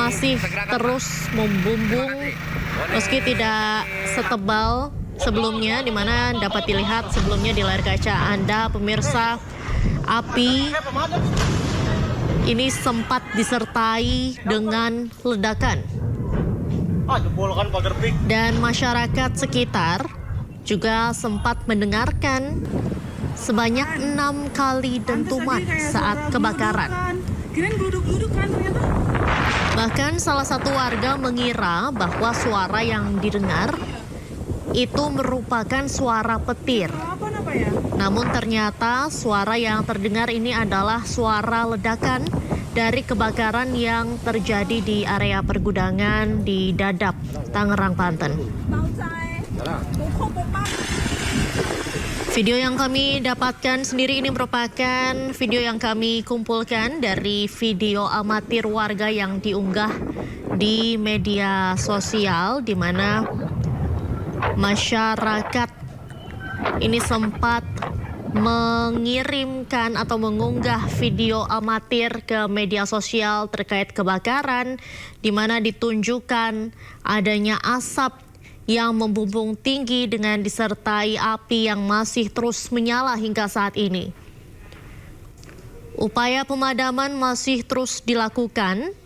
masih terus membumbung meski tidak setebal sebelumnya, di mana dapat dilihat sebelumnya di layar kaca Anda pemirsa, api ini sempat disertai dengan ledakan. Dan masyarakat sekitar juga sempat mendengarkan sebanyak 6 kali dentuman saat kebakaran. Bahkan salah satu warga mengira bahwa suara yang didengar itu merupakan suara petir. Namun ternyata suara yang terdengar ini adalah suara ledakan dari kebakaran yang terjadi di area pergudangan di Dadap, Tangerang, Banten. Video yang kami dapatkan sendiri ini merupakan video yang kami kumpulkan dari video amatir warga yang diunggah di media sosial, di mana masyarakat ini sempat mengirimkan atau mengunggah video amatir ke media sosial terkait kebakaran, di mana ditunjukkan adanya asap yang membumbung tinggi dengan disertai api yang masih terus menyala hingga saat ini. Upaya pemadaman masih terus dilakukan.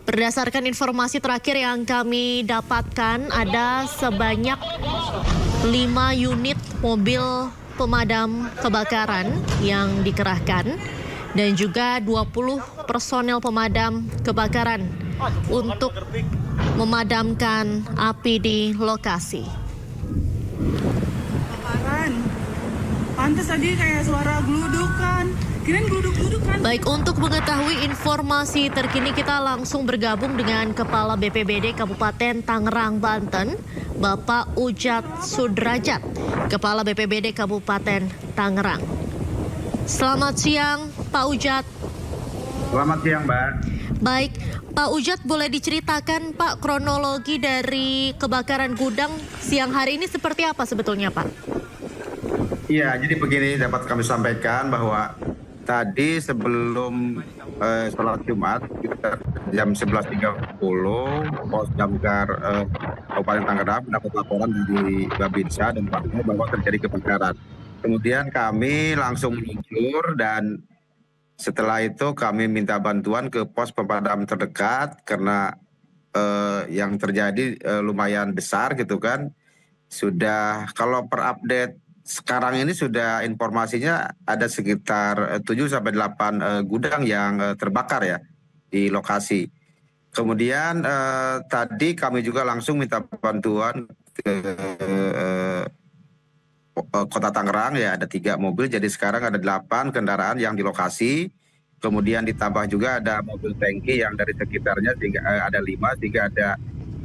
Berdasarkan informasi terakhir yang kami dapatkan, ada sebanyak 5 unit mobil pemadam kebakaran yang dikerahkan dan juga 20 personel pemadam kebakaran untuk memadamkan api di lokasi. Kebakaran. Pantes tadi kayak suara geludukan. Kirain geluduk-geludukan. Baik, untuk mengetahui informasi terkini kita langsung bergabung dengan Kepala BPBD Kabupaten Tangerang, Banten, Bapak Ujat Sudrajat, Kepala BPBD Kabupaten Tangerang. Selamat siang, Pak Ujat. Selamat siang, Mbak. Baik, Pak Ujat, boleh diceritakan Pak kronologi dari kebakaran gudang siang hari ini seperti apa sebetulnya, Pak? Iya, jadi begini dapat kami sampaikan bahwa tadi sebelum sholat Jumat sekitar jam 11.30 Pos Damkar Kabupaten Tangerang mendapat laporan dari Babinsa dan Pamda bahwa terjadi kebakaran. Kemudian kami langsung meluncur dan setelah itu kami minta bantuan ke pos pemadam terdekat karena yang terjadi lumayan besar gitu kan. Sudah kalau per update sekarang ini sudah informasinya ada sekitar 7-8 gudang yang terbakar ya di lokasi. Kemudian tadi kami juga langsung minta bantuan ke Kota Tangerang ya, ada 3 mobil, jadi sekarang ada 8 kendaraan yang di lokasi. Kemudian ditambah juga ada mobil tangki yang dari sekitarnya ada 5, sehingga ada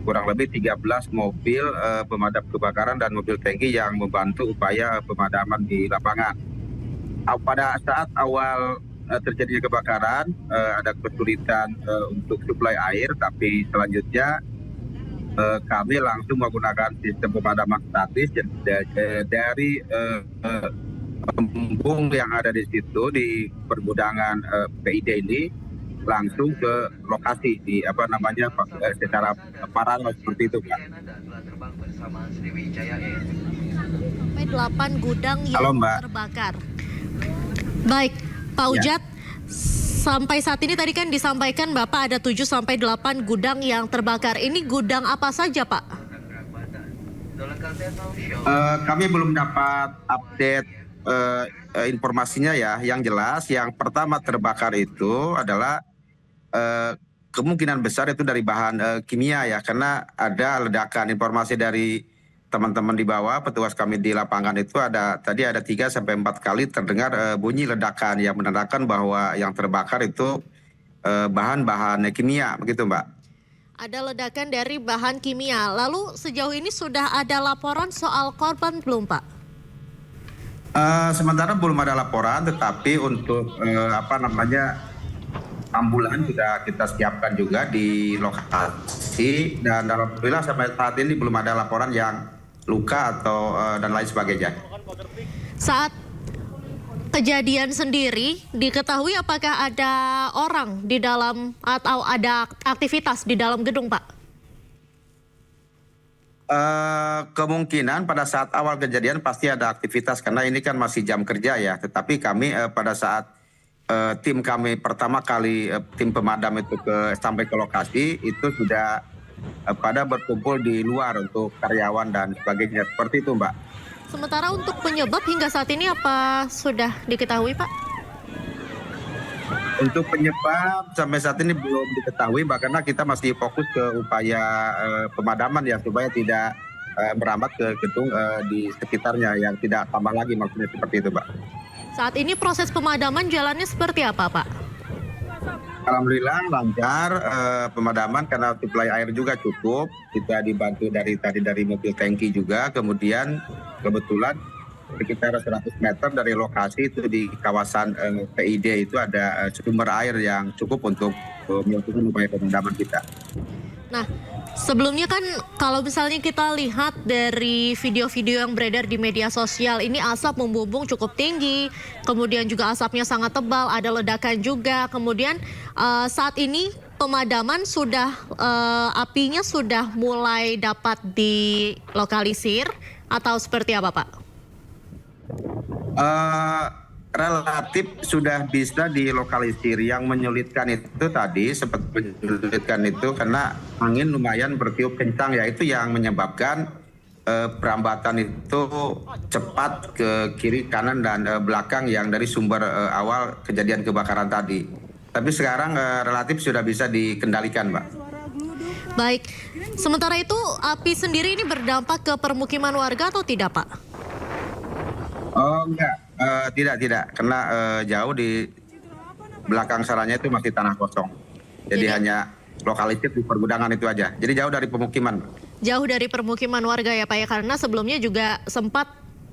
kurang lebih 13 mobil pemadam kebakaran dan mobil tangki yang membantu upaya pemadaman di lapangan. Pada saat awal terjadinya kebakaran ada kesulitan untuk suplai air, tapi selanjutnya kami langsung menggunakan sistem pemadaman statis dari embung yang ada di situ di pergudangan PID ini langsung ke lokasi di secara paralel seperti itu, Pak. Sampai 8 gudang yang Halo, Mbak. terbakar. Baik, Pak Ujat. Sampai saat ini tadi kan disampaikan Bapak ada 7-8 gudang yang terbakar. Ini gudang apa saja, Pak? Kami belum dapat update informasinya ya. Yang jelas yang pertama terbakar itu adalah kemungkinan besar itu dari bahan kimia ya. Karena ada ledakan. Informasi dari teman-teman di bawah, petugas kami di lapangan itu tadi ada 3-4 kali terdengar bunyi ledakan yang menandakan bahwa yang terbakar itu bahan-bahan kimia, begitu, Mbak. Ada ledakan dari bahan kimia. Lalu sejauh ini sudah ada laporan soal korban belum, Pak? Sementara belum ada laporan, tetapi untuk ambulan sudah kita siapkan juga di lokasi dan alhamdulillah sampai saat ini belum ada laporan yang luka atau dan lain sebagainya. Saat kejadian sendiri, diketahui apakah ada orang di dalam atau ada aktivitas di dalam gedung, Pak? Kemungkinan pada saat awal kejadian pasti ada aktivitas karena ini kan masih jam kerja ya. Tetapi kami pada saat tim kami pertama kali tim pemadam itu sampai ke lokasi itu sudah pada berkumpul di luar untuk karyawan dan sebagainya, seperti itu Mbak. Sementara untuk penyebab hingga saat ini apa sudah diketahui Pak? Untuk penyebab sampai saat ini belum diketahui Mbak, karena kita masih fokus ke upaya pemadaman ya, supaya tidak merambat ke gedung di sekitarnya yang tidak tambah lagi, maksudnya seperti itu Mbak. Saat ini proses pemadaman jalannya seperti apa Pak? Alhamdulillah lancar pemadaman karena suplai air juga cukup. Kita dibantu dari mobil tangki juga. Kemudian kebetulan sekitar 100 meter dari lokasi itu di kawasan PID itu ada sumber air yang cukup untuk melakukan upaya pemadaman kita. Nah, sebelumnya kan kalau misalnya kita lihat dari video-video yang beredar di media sosial, ini asap membumbung cukup tinggi, kemudian juga asapnya sangat tebal, ada ledakan juga. Kemudian saat ini pemadaman sudah, apinya sudah mulai dapat dilokalisir atau seperti apa Pak? Relatif sudah bisa dilokalisir. Yang menyulitkan itu tadi, sempat menyulitkan itu karena angin lumayan bertiup kencang ya, itu yang menyebabkan perambatan itu cepat ke kiri, kanan, dan belakang yang dari sumber awal kejadian kebakaran tadi. Tapi sekarang relatif sudah bisa dikendalikan Mbak. Baik, sementara itu api sendiri ini berdampak ke permukiman warga atau tidak Pak? Oh enggak. Tidak, karena jauh di belakang sananya itu masih tanah kosong. Jadi hanya lokalisir di pergudangan itu aja. Jadi jauh dari pemukiman. Jauh dari permukiman warga ya Pak ya, karena sebelumnya juga sempat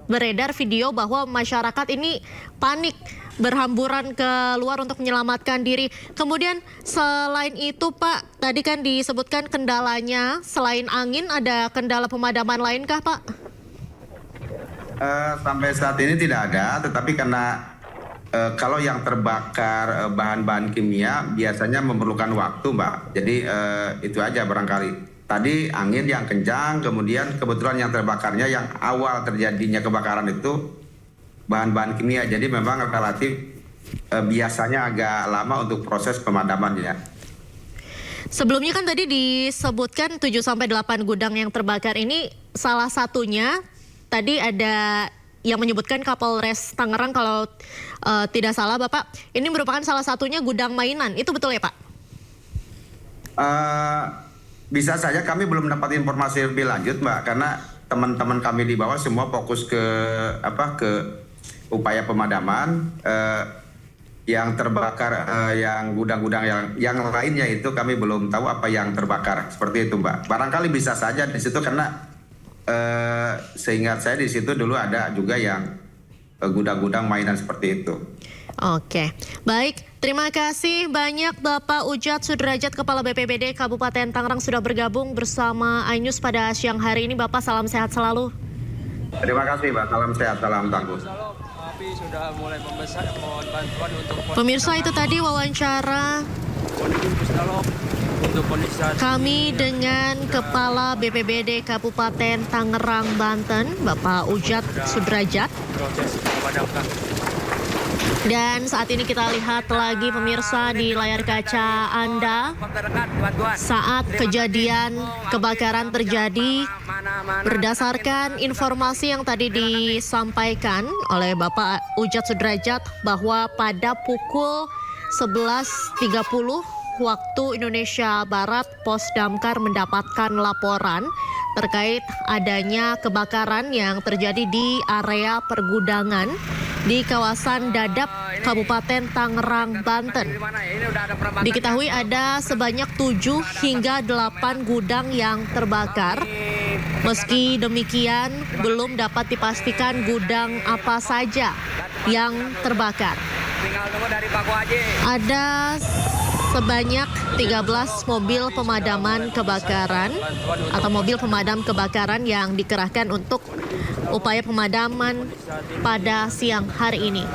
beredar video bahwa masyarakat ini panik berhamburan keluar untuk menyelamatkan diri. Kemudian selain itu Pak, tadi kan disebutkan kendalanya selain angin ada kendala pemadaman lainkah Pak? Sampai saat ini tidak ada, tetapi karena kalau yang terbakar bahan-bahan kimia biasanya memerlukan waktu Mbak. Jadi itu aja barangkali. Tadi angin yang kencang, kemudian kebetulan yang terbakarnya yang awal terjadinya kebakaran itu bahan-bahan kimia. Jadi memang relatif biasanya agak lama untuk proses pemadamannya. Sebelumnya kan tadi disebutkan 7-8 gudang yang terbakar ini, salah satunya tadi ada yang menyebutkan Kapolres Tangerang kalau tidak salah Bapak, ini merupakan salah satunya gudang mainan, itu betul ya Pak? Bisa saja, kami belum dapat informasi lebih lanjut Mbak, karena teman-teman kami di bawah semua fokus ke upaya pemadaman. Yang terbakar, yang gudang-gudang yang lainnya itu kami belum tahu apa yang terbakar, seperti itu Mbak. Barangkali bisa saja di situ karena seingat saya di situ dulu ada juga yang gudang-gudang mainan seperti itu. Oke, baik. Terima kasih banyak Bapak Ujat Sudrajat, Kepala BPBD Kabupaten Tangerang sudah bergabung bersama iNews pada siang hari ini. Bapak, salam sehat selalu. Terima kasih Mbak, salam sehat, salam tangguh. Sudah mulai membesar, mohon bantuan untuk pemirsa, itu tadi wawancara kami dengan Kepala BPBD Kabupaten Tangerang, Banten, Bapak Ujat Sudrajat. Dan saat ini kita lihat lagi pemirsa di layar kaca Anda saat kejadian kebakaran terjadi, berdasarkan informasi yang tadi disampaikan oleh Bapak Ujat Sudrajat bahwa pada pukul 11.30 waktu Indonesia Barat, Pos Damkar mendapatkan laporan terkait adanya kebakaran yang terjadi di area pergudangan di kawasan Dadap, Kabupaten Tangerang, Banten. Diketahui ada sebanyak 7 hingga 8 gudang yang terbakar. Meski demikian, belum dapat dipastikan gudang apa saja yang terbakar. Ada sebanyak 13 mobil pemadaman kebakaran atau mobil pemadam kebakaran yang dikerahkan untuk upaya pemadaman pada siang hari ini.